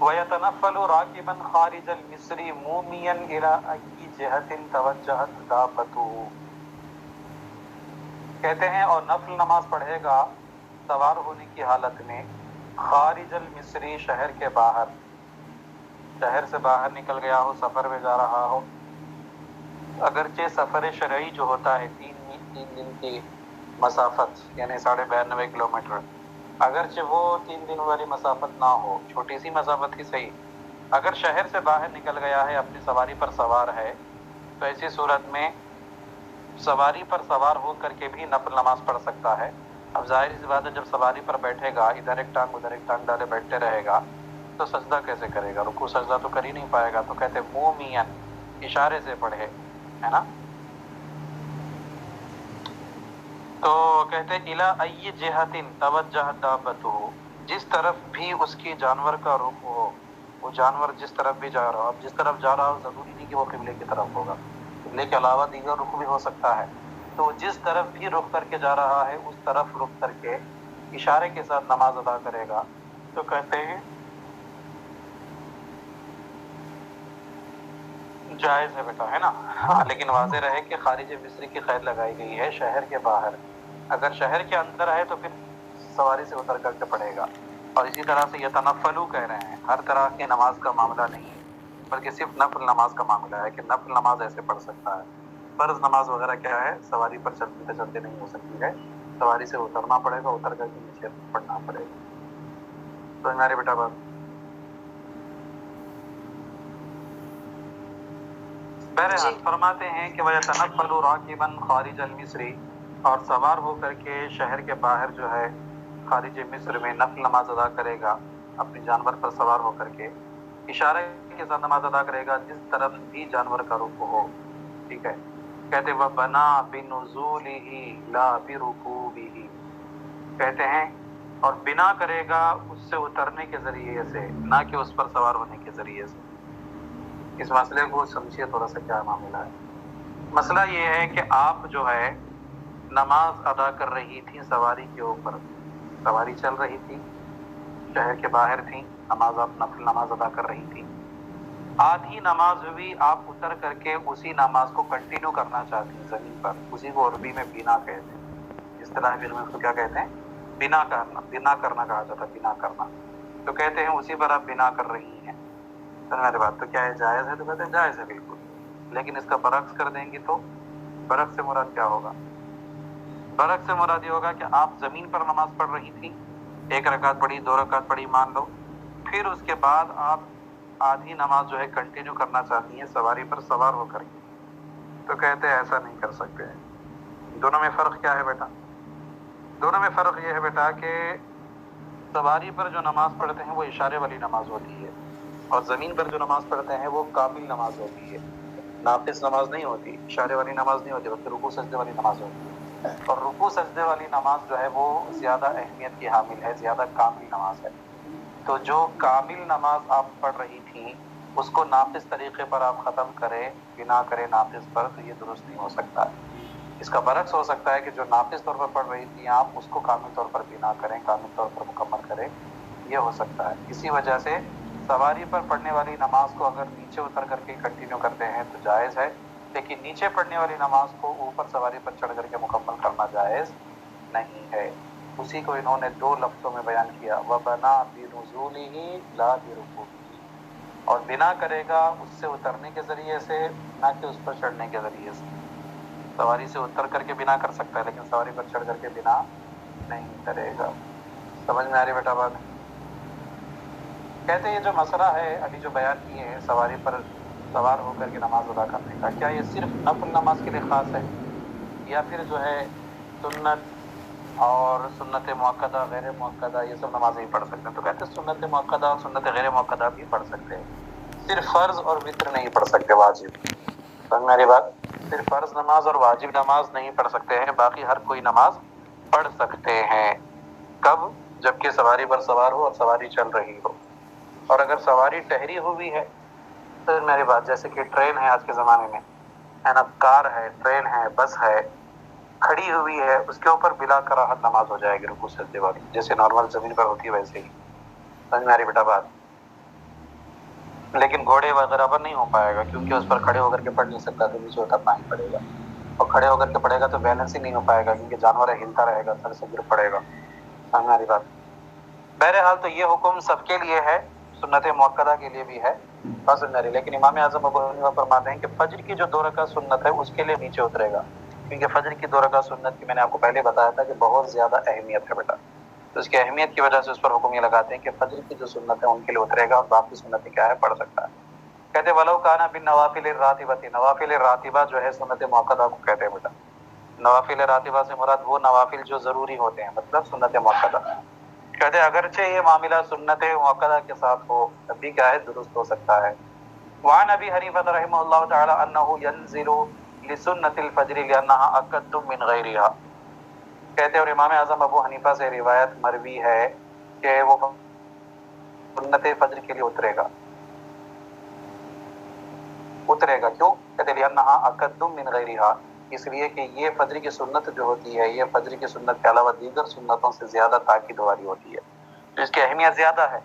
وَيَتَنَفَّلُ رَاكِبًا خَارِجَ الْمِصْرِ مُومِيًا إِلَىٰ أَيِّ جِهَةٍ تَوَجَّهَتْ دَابَّتُهُ، کہتے ہیں اور نفل نماز پڑھے گا سوار ہونے کی حالت میں خارج المصری، شہر کے باہر، شہر سے باہر نکل گیا ہو، سفر میں جا رہا ہو، اگرچہ سفر شرعی جو ہوتا ہے 3 دن کی مسافت یعنی 92.5 کلومیٹر، اگرچہ وہ 3 دن والی مسافت نہ ہو، چھوٹی سی مسافت ہی صحیح، اگر شہر سے باہر نکل گیا ہے، اپنی سواری پر سوار ہے، تو ایسی صورت میں سواری پر سوار ہو کر کے بھی نفل نماز پڑھ سکتا ہے۔ اب ظاہر سی بات ہے جب سواری پر بیٹھے گا، ادھر ایک ٹانگ ادھر ایک ٹانگ ڈالے بیٹھتے رہے گا تو سجدہ کیسے کرے گا؟ رکوع سجدہ تو کر ہی نہیں پائے گا، تو کہتے مومین، اشارے سے پڑھے، ہے نا؟ تو کہتے الی ای جہت توجہ دابتہ، جس طرف بھی اس کی جانور کا رخ ہو، وہ جانور جس طرف بھی جا رہا ہو، اب جس طرف جا رہا ہو ضروری نہیں کہ وہ قبلے کی طرف ہوگا، قبلے کے علاوہ دیگر رخ بھی ہو سکتا ہے، تو جس طرف بھی رخ کر کے جا رہا ہے اس طرف رخ کر کے اشارے کے ساتھ نماز ادا کرے گا، تو کہتے ہیں جائز ہے بیٹا، ہے نا؟ ہاں، لیکن واضح رہے کہ خارج مصری کی قید لگائی گئی ہے، شہر کے باہر، اگر شہر کے اندر ہے تو پھر سواری سے اتر کر کے پڑھے گا۔ اور اسی طرح سے یتنفلو کہہ رہے ہیں، ہر طرح کی نماز کا معاملہ نہیں ہے، بلکہ صرف نفل نماز کا معاملہ ہے کہ نفل نماز ایسے پڑھ سکتا ہے۔ فرض نماز وغیرہ کیا ہے؟ سواری پر چلتے چلتے نہیں ہو سکتی ہے، سواری سے اترنا پڑے گا، اتر کر کے نیچے پڑھنا پڑے گا۔ تو ہمارے بیٹا بات بہرحال فرماتے ہیں کہ وَيَتَنَفَّلُ رَاكِبًا خَارِجَ الْمِصْرِ، اور سوار ہو کر کے شہر کے باہر جو ہے خارج مصر میں نفل نماز ادا کرے گا، اپنے جانور پر سوار ہو کر کے اشارے کے ساتھ نماز ادا کرے گا جس طرف بھی جانور کا رخ ہو، ٹھیک ہے؟ کہتے وَبَنَا بِنُزُولِهِ لَا بِرُكُوبِهِ، کہتے ہیں اور بنا کرے گا اس سے اترنے کے ذریعے سے، نہ کہ اس پر سوار ہونے کے ذریعے سے۔ اس مسئلے کو سمجھیے تھوڑا سا کیا معاملہ ہے۔ مسئلہ یہ ہے کہ آپ جو ہے نماز ادا کر رہی تھی سواری کے اوپر، سواری چل رہی تھی، شہر کے باہر تھی، نماز آپ نفل نماز ادا کر رہی تھی، آدھی نماز ہوئی، آپ اتر کر کے اسی نماز کو کنٹینیو کرنا چاہتی ہیں زمین پر، اسی کو عربی میں بینا کہتے ہیں، اصطلاح علم میں اس کو کیا کہتے ہیں؟ بنا کرنا، بنا کرنا کہا جاتا ہے، بنا کرنا، تو کہتے ہیں اسی پر آپ بنا کر رہی ہیں۔ میری بات تو کیا ہے جائز ہے؟ تو کہتے ہیں جائز ہے بالکل، لیکن اس کا برعکس کر دیں گی تو برعکس سے مراد کیا ہوگا؟ برعکس سے مراد یہ ہوگا کہ آپ زمین پر نماز پڑھ رہی تھی، 1 رکعت پڑھی، 2 رکعت پڑھی مان لو، پھر اس کے بعد آپ آدھی نماز جو ہے کنٹینیو کرنا چاہتی ہیں سواری پر سوار ہو کر کے، تو کہتے ہیں ایسا نہیں کر سکتے ہیں۔ دونوں میں فرق کیا ہے بیٹا؟ دونوں میں فرق یہ ہے بیٹا کہ سواری پر جو نماز پڑھتے ہیں وہ اشارے والی نماز ہوتی ہے، اور زمین پر جو نماز پڑھتے ہیں وہ کامل نماز ہوتی ہے، ناقص نماز نہیں ہوتی، اشارے والی نماز نہیں ہوتی، بلکہ رکوع سجدے والی نماز ہوتی ہے، اور رکوع سجدے والی نماز جو ہے وہ زیادہ اہمیت کی حامل ہے، زیادہ کامل نماز ہے۔ تو جو کامل نماز آپ پڑھ رہی تھی اس کو ناقص طریقے پر آپ ختم کرے، بنا کرے ناقص پر، تو یہ درست نہیں ہو سکتا ہے۔ اس کا برعکس ہو سکتا ہے کہ جو ناقص طور پر پڑھ رہی تھی آپ اس کو کامل طور پر بنا کریں، کامل طور پر مکمل کریں، یہ ہو سکتا ہے۔ اسی وجہ سے سواری پر پڑھنے والی نماز کو اگر نیچے اتر کر کے کنٹینیو کرتے ہیں تو جائز ہے، لیکن نیچے پڑھنے والی نماز کو اوپر سواری پر چڑھ کر کے مکمل کرنا جائز نہیں ہے۔ اسی کو انہوں نے 2 لفظوں میں بیان کیا، وَبَنَا بِنُزُولِهِ لَا بِرُكُوبِهِ، اور بنا کرے گا اس سے اترنے کے ذریعے سے، نہ کہ اس پر چڑھنے کے ذریعے سے۔ سواری سے اتر کر کے بنا کر سکتا ہے لیکن سواری پر چڑھ کر کے بنا نہیں کرے گا۔ سمجھ میں آ رہی بیٹا بات؟ کہتے ہیں یہ جو مسئلہ ہے ابھی جو بیان کیے ہیں سواری پر سوار ہو کر کے نماز ادا کرنے کا، کیا یہ صرف نفل نماز کے لیے خاص ہے، یا پھر جو ہے سنت اور سنت مؤکدہ، غیر مؤکدہ، یہ سب نمازیں ہی پڑھ سکتے ہیں؟ تو کہتے ہیں سنت مؤکدہ اور سنت غیر مؤکدہ بھی پڑھ سکتے ہیں، صرف فرض اور وتر نہیں پڑھ سکتے، واجب۔ سمجھ میری بات؟ صرف فرض نماز اور واجب نماز نہیں پڑھ سکتے ہیں، باقی ہر کوئی نماز پڑھ سکتے ہیں۔ کب؟ جبکہ سواری پر سوار ہو اور سواری چل رہی ہو، اور اگر سواری ٹہری ہوئی ہے تو میری بات جیسے کہ ٹرین ہے آج کے زمانے میں، ہے نا، کار ہے، ٹرین ہے، بس ہے، کھڑی ہوئی ہے، اس کے اوپر بلا کراہت نماز ہو جائے گی رکوع سجدے والی، جیسے نارمل زمین پر ہوتی ہے ویسے ہی۔ سمجھ میں آ رہی بیٹا بات؟ لیکن گھوڑے وغیرہ پر نہیں ہو پائے گا کیونکہ اس پر کھڑے ہو کر کے پڑھ نہیں سکتا، تو نیچے اترنا ہی پڑے گا، اور کھڑے ہو کر کے پڑے گا تو بیلنس ہی نہیں ہو پائے گا کیونکہ جانور ہلتا رہے گا، سر سے گر پڑے گا. سمجھ میں آ رہی بات؟ بہرحال تو یہ حکم سب کے لیے ہے، سنت مؤکدہ کے لیے بھی ہے، بس سمجھ رہی. لیکن امام اعظم ابو حنیفہ فرماتے ہیں کہ فجر کی جو 2 رکعت سنت ہے اس کے لیے نیچے اترے گا، کیونکہ فجر کی 2 رکعت سنت کی میں نے آپ کو پہلے بتایا تھا کہ بہت زیادہ اہمیت ہے بیٹا، تو اس کی اہمیت کی وجہ سے اس پر حکم یہ لگاتے ہیں کہ فجر کی جو سنت ہے ان کے لیے اترے گا، اور باقی سنتیں کیا ہے پڑھ سکتا ہے. کہتے ولو کانا بالنوافل الراتبۃ، نوافل راتبہ جو ہے سنت مؤکدہ کو کہتے ہیں بیٹا. نوافل راتبہ سے مراد وہ نوافل جو ضروری ہوتے ہیں، مطلب سنت مؤکدہ. کہتے ہیں اگرچہ یہ معاملہ سنت مؤکدہ کے ساتھ ہو تب بھی کیا ہے درست ہو سکتا ہے. وعن ابی حنیفہ رحمہ اللہ تعالی انہ ينزل لسنت الفجر لانها اکد من غیرها. کہتے ہیں اور امام اعظم ابو حنیفہ سے روایت مروی ہے کہ وہ سنت فجر کے لیے اترے گا. کیوں؟ کہتے ہیں لانها اکد من غیرها، اس لیے کہ یہ فجر کی سنت جو ہوتی ہے یہ فجر کی سنت کے علاوہ دیگر سنتوں سے زیادہ تاکید والی ہوتی ہے، تو اس کی اہمیت زیادہ ہے.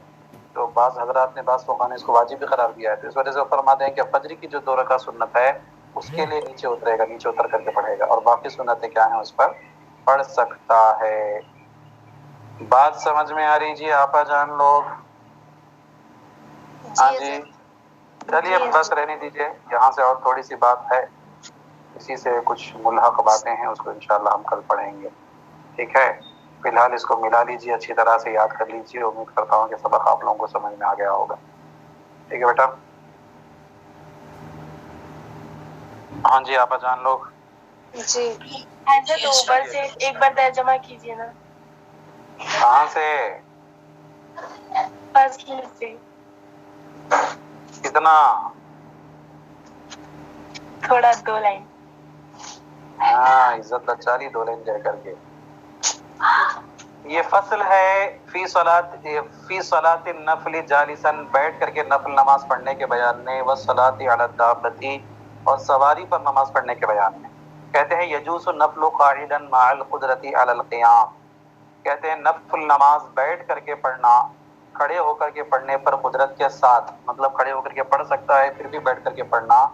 تو بعض حضرات نے بعض فقہاء نے اس کو واجب بھی قرار دیا ہے، تو اس وجہ سے وہ فرماتے ہیں کہ فجر کی جو 2 رکعت سنت ہے اس کے لیے نیچے اترے گا، نیچے اتر کر کے پڑھے گا، اور باقی سنتیں کیا ہیں اس پر پڑھ سکتا ہے. بات سمجھ میں آ رہی جی آپا جان لوگ؟ ہاں جی چلیے بس رہنے دیجیے، یہاں سے اور تھوڑی سی بات ہے، اسی سے کچھ ملحق باتیں ہیں، اس کو انشاءاللہ ہم کل پڑھیں گے، ٹھیک ہے؟ فی الحال اس کو ملا لیجیے، اچھی طرح سے یاد کر لیجیے. امید کرتا ہوں کہ سبق آپ لوگوں کو سمجھ میں آ گیا ہوگا. ٹھیک ہے بیٹا؟ ہاں جی آپا جان لوگ. جی حضرت اوپر سے ایک بار ترجمہ کیجیے نا. کہاں سے؟ فضل سے. کتنا؟ تھوڑا 2 لائن. ہاں عزت بچالی 2 لائن کہہ کر کے. یہ فصل ہے فی صلاۃ النفل جالسا، بیٹھ کر کے نفل نماز پڑھنے کے بیان میں، والصلاۃ علی الدابۃ، اور سواری پر نماز پڑھنے کے بیان میں. کہتے ہیں یجوز النفل قاعدا مع القدرۃ علی القیام. کہتے ہیں نفل نماز بیٹھ کر کے پڑھنا کھڑے ہو کر کے پڑھنے پر قدرت کے ساتھ، مطلب کھڑے ہو کر کے پڑھ سکتا ہے پھر بھی بیٹھ کر کے پڑھنا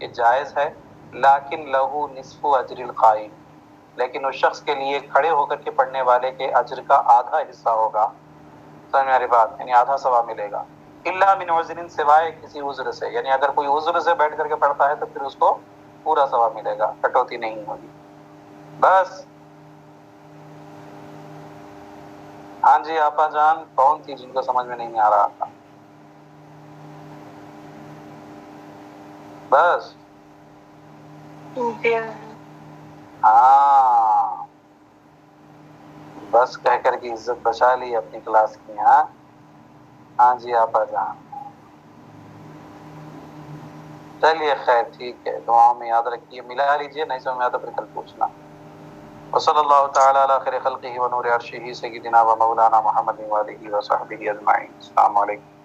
یہ جائز ہے. لیکن لہو نصف اجر القائم، لیکن اس شخص کے لیے کھڑے ہو کر کے پڑھنے والے کے اجر کا آدھا حصہ ہوگا. سمجھ میں آ رہی بات؟ یعنی آدھا ثواب ملے گا. الا من عذر، سوائے کسی عذر سے، یعنی اگر کوئی عذر سے بیٹھ کر کے پڑھتا ہے تو پھر اس کو پورا ثواب ملے گا، کٹوتی نہیں ہوگی. بس. ہاں جی آپا جان کون تھی جن کو سمجھ میں نہیں آ رہا تھا؟ بس ہاں بس کہہ کر کے عزت بچا لی اپنی کلاس کی. ہاں جی آپا جان چلیے خیر ٹھیک ہے، دعاؤں میں یاد رکھیے، ملا لیجیے، نہیں سمجھ میں آیا تو پھر کل پوچھنا. وصلی اللہ تعالی علی خیر خلقہ ونور عرشہ سیدنا و مولانا محمد وآلہ وصحبہ اجمعین. السلام علیکم.